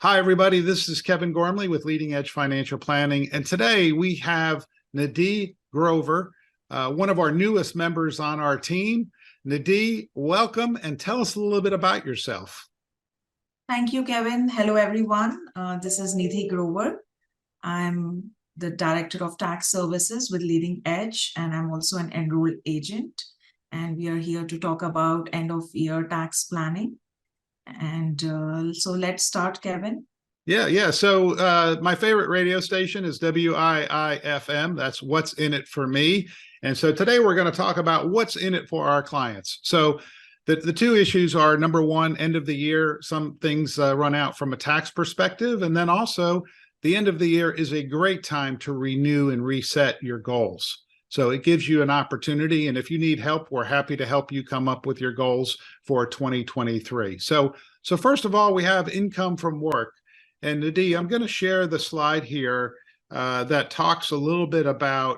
Hi, everybody. This is Kevin Gormley with Leading Edge Financial Planning. And today we have Nidhi Grover, one of our newest members on our team. Nidhi, welcome and tell us a little bit about yourself. Thank you, Kevin. Hello, everyone. This is Nidhi Grover. I'm the Director of Tax Services with Leading Edge, and I'm also an enrolled agent. And we are here to talk about end-of-year tax planning. And so let's start, Kevin. Yeah. So my favorite radio station is WIIFM. That's What's in It for Me. And so today we're going to talk about what's in it for our clients. So the two issues are, number one, end of the year. Some things run out from a tax perspective. And then also the end of the year is a great time to renew and reset your goals. So it gives you an opportunity. And if you need help, we're happy to help you come up with your goals for 2023. So first of all, we have income from work. And Nidhi, I'm going to share the slide here that talks a little bit about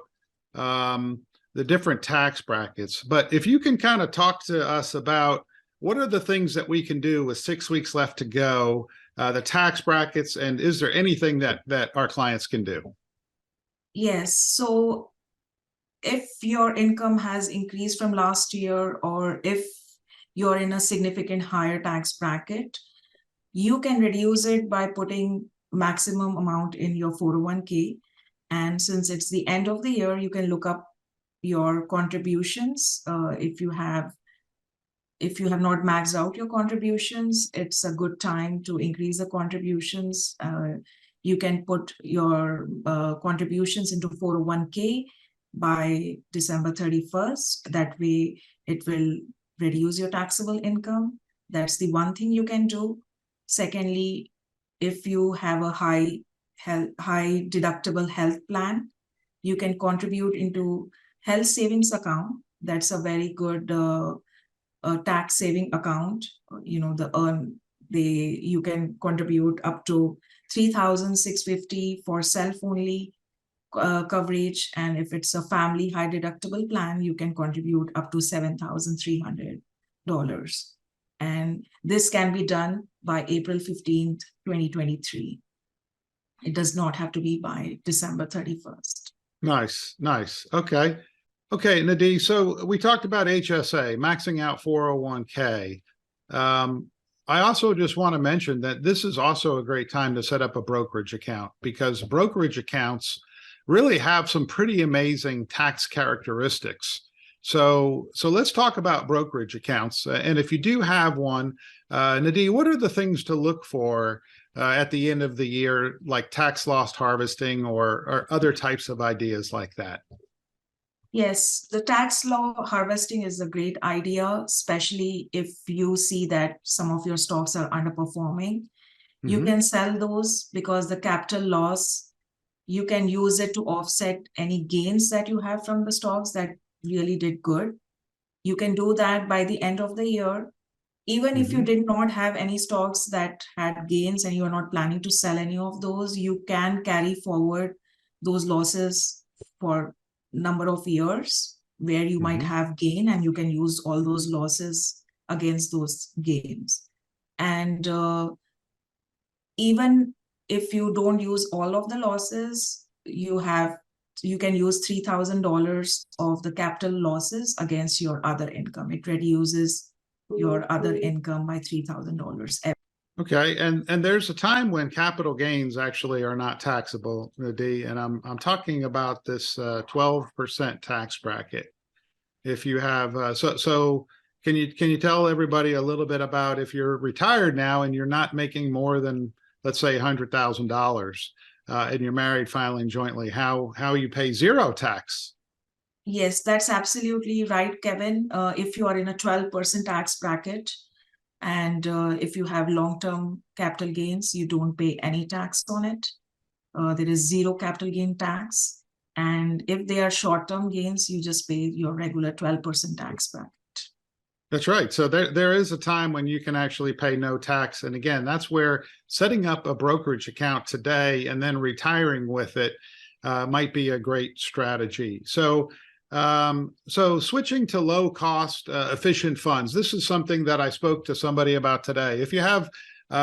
the different tax brackets. But if you can kind of talk to us about what are the things that we can do with 6 weeks left to go, the tax brackets, and is there anything that our clients can do? Yes. So if your income has increased from last year, or if you're in a significant higher tax bracket, you can reduce it by putting maximum amount in your 401k. And since it's the end of the year, you can look up your contributions. If you have not maxed out your contributions, it's a good time to increase the contributions. You can put your contributions into 401k by December 31st. That way it will reduce your taxable income. That's the one thing you can do. Secondly, if you have a high deductible health plan, you can contribute into health savings account. That's a very good tax saving account. You can contribute up to $3,650 for self only coverage, and if it's a family high deductible plan, you can contribute up to $7,300. And this can be done by April 15th, 2023. It does not have to be by December 31st. Nice. Okay, Nidhi, so we talked about HSA, maxing out 401k. I also just want to mention that this is also a great time to set up a brokerage account, because brokerage accounts really have some pretty amazing tax characteristics. So let's talk about brokerage accounts. And if you do have one, Nidhi, what are the things to look for at the end of the year, like tax loss harvesting or other types of ideas like that? Yes, the tax law harvesting is a great idea, especially if you see that some of your stocks are underperforming. You can sell those because the capital loss, you can use it to offset any gains that you have from the stocks that really did good. You can do that by the end of the year. Even if you did not have any stocks that had gains and you are not planning to sell any of those, you can carry forward those losses for number of years where you might have gain, and you can use all those losses against those gains. And even if you don't use all of the losses, you can use $3,000 of the capital losses against your other income. It reduces your other income by $3,000. Okay, and there's a time when capital gains actually are not taxable, Nidhi, and I'm talking about this 12% tax bracket. If you have so can you tell everybody a little bit about, if you're retired now and you're not making more than, let's say, $100,000, and you're married filing jointly, how you pay zero tax? Yes, that's absolutely right, Kevin. If you are in a 12% tax bracket, and if you have long-term capital gains, you don't pay any tax on it. There is zero capital gain tax. And if they are short-term gains, you just pay your regular 12% tax bracket. That's right. So there is a time when you can actually pay no tax. And again, that's where setting up a brokerage account today and then retiring with it might be a great strategy. So switching to low cost, efficient funds. This is something that I spoke to somebody about today. If you have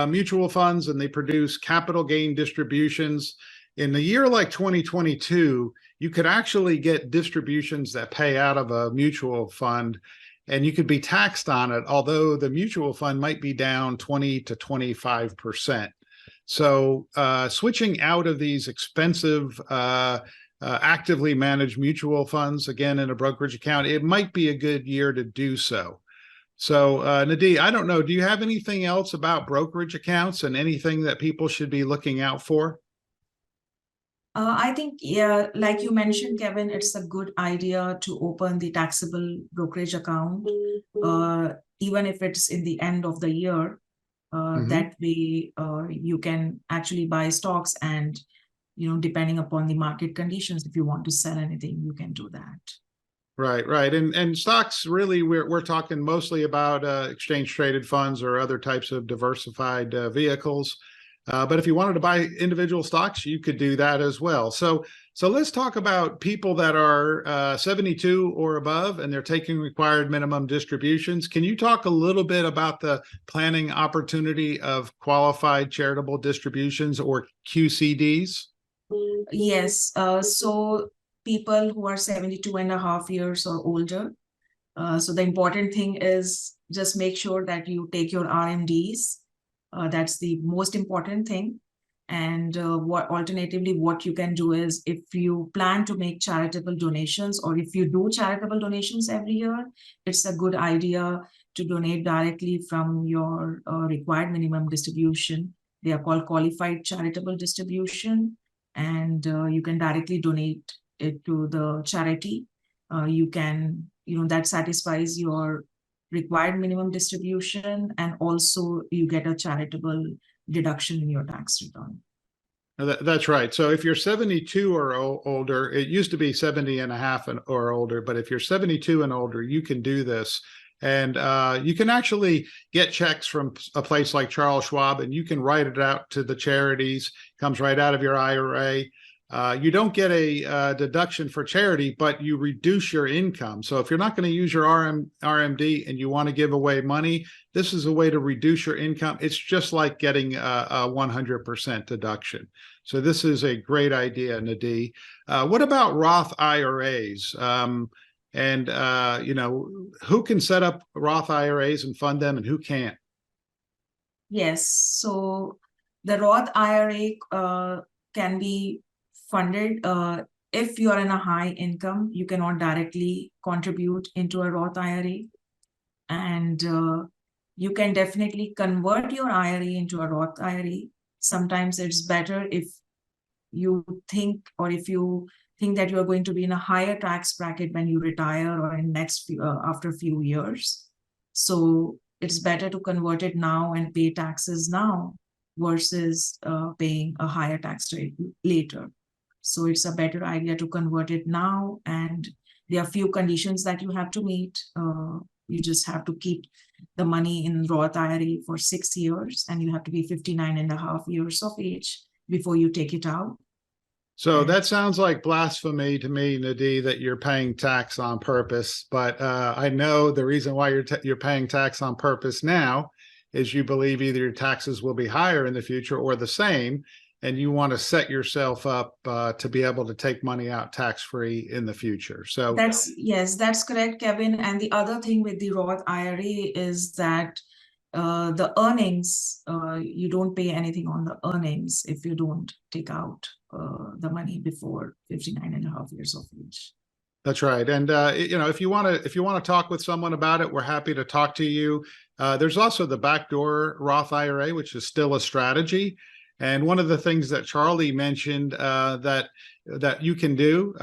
mutual funds and they produce capital gain distributions. In a year like 2022, you could actually get distributions that pay out of a mutual fund and you could be taxed on it, although the mutual fund might be down 20 to 25%. So switching out of these expensive, actively managed mutual funds, again, in a brokerage account, it might be a good year to do so. So Nidhi, I don't know, do you have anything else about brokerage accounts and anything that people should be looking out for? I think, yeah, like you mentioned, Kevin, it's a good idea to open the taxable brokerage account, even if it's in the end of the year. That way, you can actually buy stocks and, depending upon the market conditions, if you want to sell anything, you can do that. Right, right. And stocks, really, we're talking mostly about exchange traded funds or other types of diversified vehicles. But if you wanted to buy individual stocks, you could do that as well. So let's talk about people that are 72 or above and they're taking required minimum distributions. Can you talk a little bit about the planning opportunity of qualified charitable distributions, or QCDs? Yes. So people who are 72 and a half years or older. So the important thing is just make sure that you take your RMDs. That's the most important thing. And alternatively, what you can do is, if you plan to make charitable donations, or if you do charitable donations every year, it's a good idea to donate directly from your required minimum distribution. They are called qualified charitable distribution, and you can directly donate it to the charity. You can, that satisfies your required minimum distribution, and also you get a charitable deduction in your tax return. That's right. So if you're 72 or older, it used to be 70 and a half or older, but if you're 72 and older, you can do this. And you can actually get checks from a place like Charles Schwab, and you can write it out to the charities. Comes right out of your IRA. You don't get a deduction for charity, but you reduce your income. So if you're not going to use your RMD and you want to give away money, this is a way to reduce your income. It's just like getting a 100% deduction. So this is a great idea, Nidhi. What about Roth IRAs? Who can set up Roth IRAs and fund them, and who can't? Yes. So the Roth IRA can be funded. If you are in a high income, you cannot directly contribute into a Roth IRA. And you can definitely convert your IRA into a Roth IRA. Sometimes it's better if you think, or if you think that you are going to be in a higher tax bracket when you retire, or in after a few years. So it's better to convert it now and pay taxes now versus paying a higher tax rate later. So it's a better idea to convert it now, and there are few conditions that you have to meet. You just have to keep the money in Roth IRA for 6 years, and you have to be 59 and a half years of age before you take it out. So that sounds like blasphemy to me, Nidhi, that you're paying tax on purpose. But I know the reason why you're paying tax on purpose now is you believe either your taxes will be higher in the future or the same, and you want to set yourself up to be able to take money out tax-free in the future. So that's correct, Kevin. And the other thing with the Roth IRA is that the earnings, you don't pay anything on the earnings if you don't take out the money before 59 and a half years of age. That's right. And if you want to talk with someone about it, we're happy to talk to you. There's also the backdoor Roth IRA, which is still a strategy. And one of the things that Charlie mentioned that you can do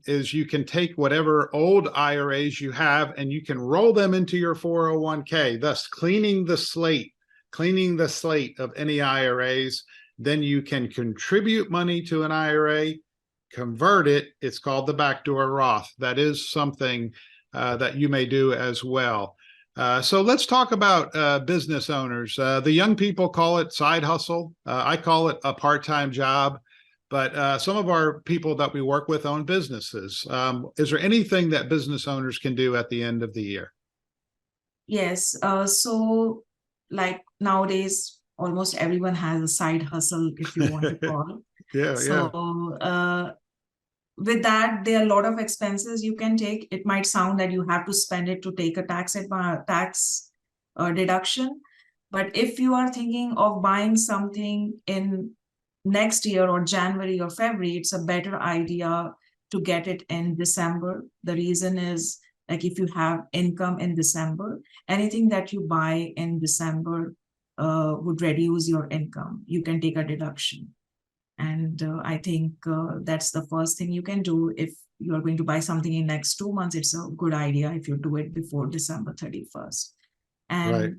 is you can take whatever old IRAs you have and you can roll them into your 401k, thus cleaning the slate of any IRAs. Then you can contribute money to an IRA, convert it. It's called the backdoor Roth. That is something that you may do as well. So let's talk about business owners. The young people call it side hustle. I call it a part-time job. But some of our people that we work with own businesses. Is there anything that business owners can do at the end of the year? Yes. So like nowadays, almost everyone has a side hustle, if you want to call. Yeah, So with that, there are a lot of expenses you can take. It might sound that you have to spend it to take a tax deduction. But if you are thinking of buying something in next year or January or February, it's a better idea to get it in December. The reason is, like, if you have income in December, anything that you buy in December would reduce your income. You can take a deduction. And I think that's the first thing you can do. If you're going to buy something in next 2 months, it's a good idea if you do it before December 31st. And right.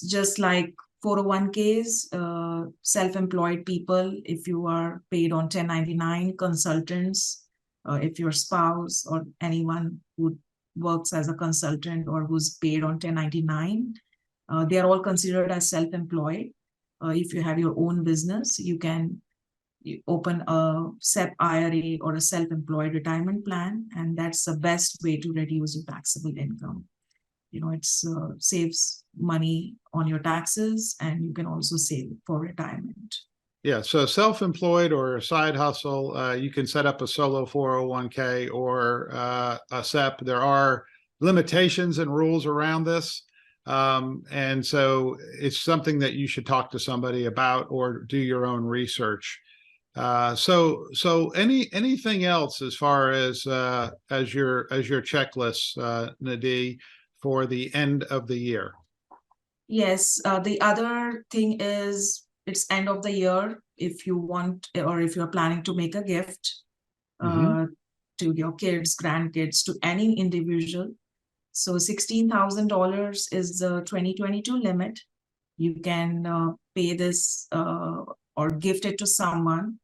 just like 401ks, self-employed people, if you are paid on 1099, consultants, if your spouse or anyone who works as a consultant or who's paid on 1099, they are all considered as self-employed. If you have your own business, you can open a SEP IRA or a self-employed retirement plan, and that's the best way to reduce your taxable income. It saves money on your taxes, and you can also save for retirement. Yeah, so self-employed or a side hustle, you can set up a solo 401k or a SEP. There are limitations and rules around this. And so it's something that you should talk to somebody about or do your own research. So anything else as far as your checklist, Nidhi, for the end of the year? Yes, the other thing is it's end of the year. If you want, or if you're planning to make a gift to your kids, grandkids, to any individual. So $16,000 is the 2022 limit. You can pay this or gift it to someone,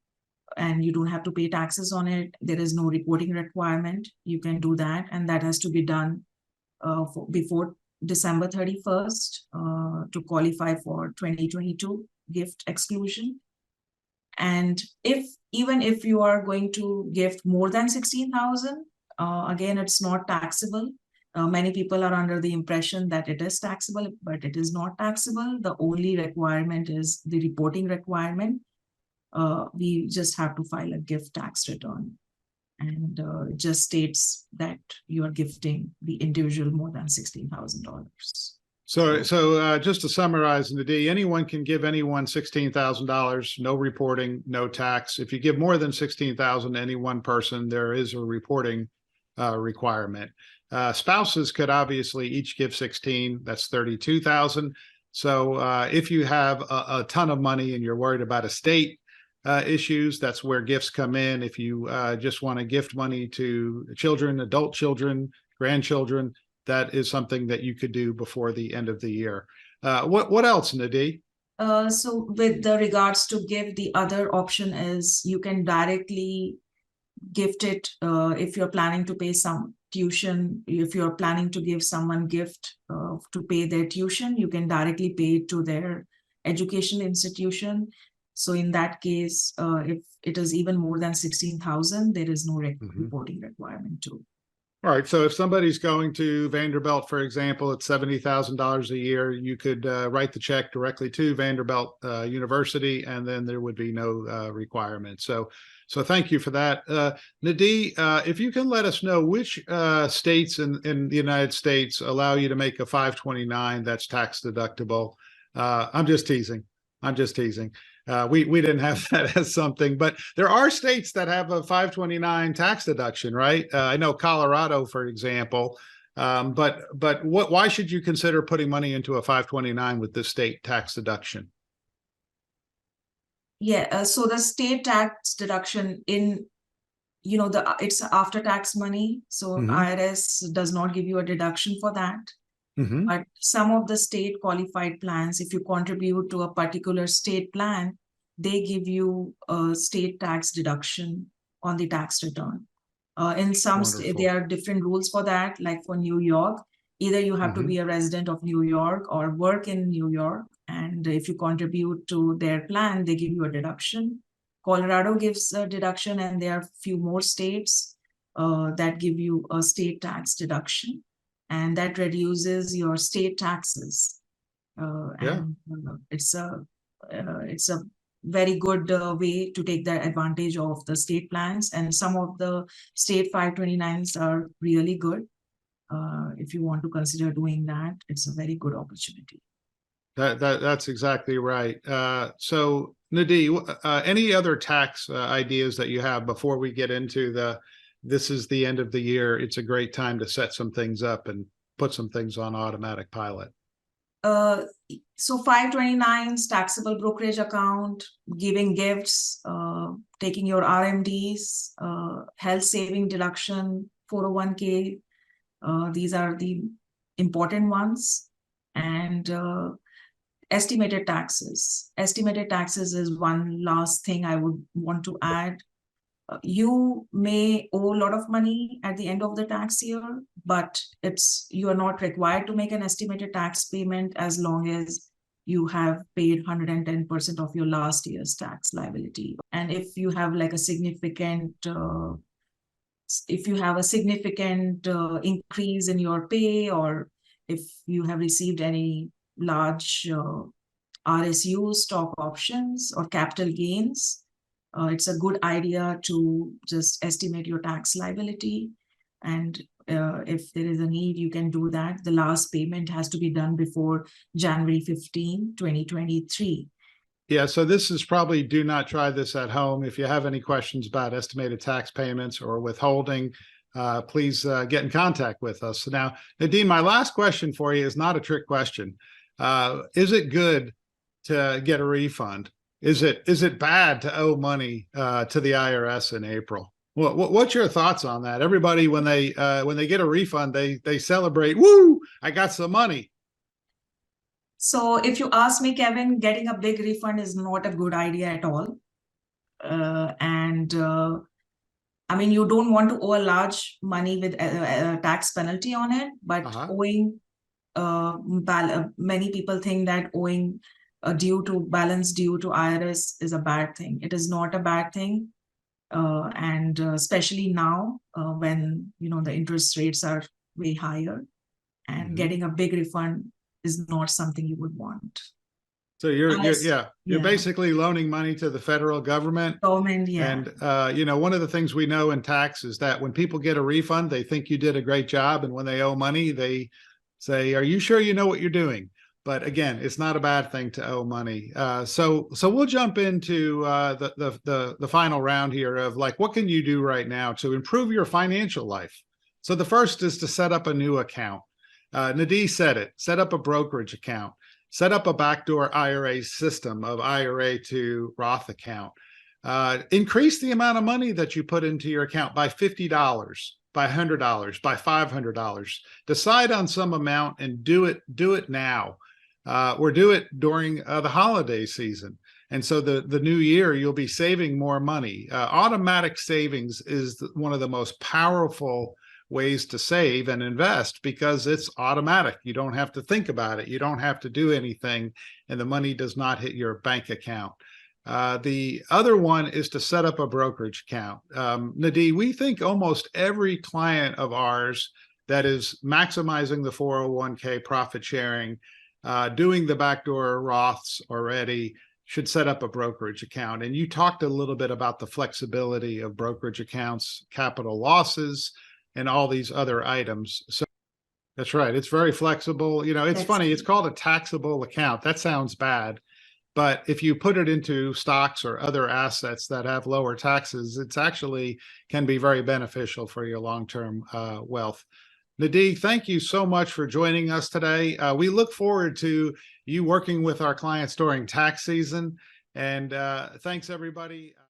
and you don't have to pay taxes on it. There is no reporting requirement. You can do that, and that has to be done before December 31st to qualify for 2022 gift exclusion. And even if you are going to gift more than 16,000, again, it's not taxable. Many people are under the impression that it is taxable, but it is not taxable. The only requirement is the reporting requirement. We just have to file a gift tax return, and it just states that you are gifting the individual more than $16,000. So just to summarize, Nidhi, anyone can give anyone $16,000, no reporting, no tax. If you give more than $16,000 to any one person, there is a reporting requirement. Spouses could obviously each give 16. That's 32,000. So if you have a ton of money and you're worried about estate issues, that's where gifts come in. If you just want to gift money to children, adult children, grandchildren, that is something that you could do before the end of the year. What else, Nidhi? So with the regards to gift, the other option is you can directly gift it if you're planning to pay some tuition. If you're planning to give someone gift to pay their tuition, you can directly pay it to their education institution. So in that case, if it is even more than 16,000, there is no reporting requirement too. All right. So if somebody's going to Vanderbilt, for example, it's $70,000 a year, you could write the check directly to Vanderbilt University, and then there would be no requirement. So thank you for that. Nidhi, if you can let us know which states in the United States allow you to make a 529 that's tax deductible. I'm just teasing. We didn't have that as something, but there are states that have a 529 tax deduction, right? I know Colorado, for example. But why should you consider putting money into a 529 with this state tax deduction? Yeah, so the state tax deduction it's after tax money. So IRS does not give you a deduction for that. But some of the state qualified plans, if you contribute to a particular state plan, they give you a state tax deduction on the tax return. In some states, there are different rules for that. Like for New York, either you have to be a resident of New York or work in New York. And if you contribute to their plan, they give you a deduction. Colorado gives a deduction, and there are a few more states that give you a state tax deduction. And that reduces your state taxes. And it's a It's a very good way to take the advantage of the state plans, and some of the state 529s are really good. If you want to consider doing that, it's a very good opportunity. That's exactly right. So Nidhi, any other tax ideas that you have before we get into this is the end of the year, it's a great time to set some things up and put some things on automatic pilot? So 529s, taxable brokerage account, giving gifts, taking your RMDs, health saving deduction, 401k. These are the important ones. And estimated taxes. Estimated taxes is one last thing I would want to add. You may owe a lot of money at the end of the tax year, but you are not required to make an estimated tax payment as long as you have paid 110% of your last year's tax liability. And if you have like a significant increase in your pay, or if you have received any large RSU, stock options, or capital gains, it's a good idea to just estimate your tax liability. And if there is a need, you can do that. The last payment has to be done before January 15, 2023. Yeah, so this is probably do not try this at home. If you have any questions about estimated tax payments or withholding, please get in contact with us. Now, Nadine, my last question for you is not a trick question. Is it good to get a refund? Is it bad to owe money to the IRS in April? What's your thoughts on that? Everybody, when they get a refund, they celebrate. Woo! I got some money. So if you ask me, Kevin, getting a big refund is not a good idea at all. I mean, you don't want to owe a large money with a tax penalty on it, but owing, many people think that owing balance due to IRS is a bad thing. It is not a bad thing. And especially now when, the interest rates are way higher, and getting a big refund is not something you would want. So you're basically loaning money to the federal government. Yeah. And one of the things we know in tax is that when people get a refund, they think you did a great job, and when they owe money, they say, "Are you sure you know what you're doing?" But again, it's not a bad thing to owe money. So we'll jump into the final round here of like, what can you do right now to improve your financial life? So the first is to set up a new account. Nidhi said it, set up a brokerage account, set up a backdoor IRA system of IRA to Roth account, increase the amount of money that you put into your account by $50, by $100, by $500. Decide on some amount and do it now, or do it during the holiday season. And so the new year, you'll be saving more money. Automatic savings is one of the most powerful ways to save and invest because it's automatic. You don't have to think about it. You don't have to do anything, and the money does not hit your bank account. The other one is to set up a brokerage account. Nidhi, we think almost every client of ours that is maximizing the 401k profit sharing, doing the backdoor Roths already, should set up a brokerage account. And you talked a little bit about the flexibility of brokerage accounts, capital losses, and all these other items. So that's right. It's very flexible. It's funny. It's called a taxable account. That sounds bad. But if you put it into stocks or other assets that have lower taxes, it's actually can be very beneficial for your long-term wealth. Nidhi, thank you so much for joining us today. We look forward to you working with our clients during tax season. And thanks, everybody.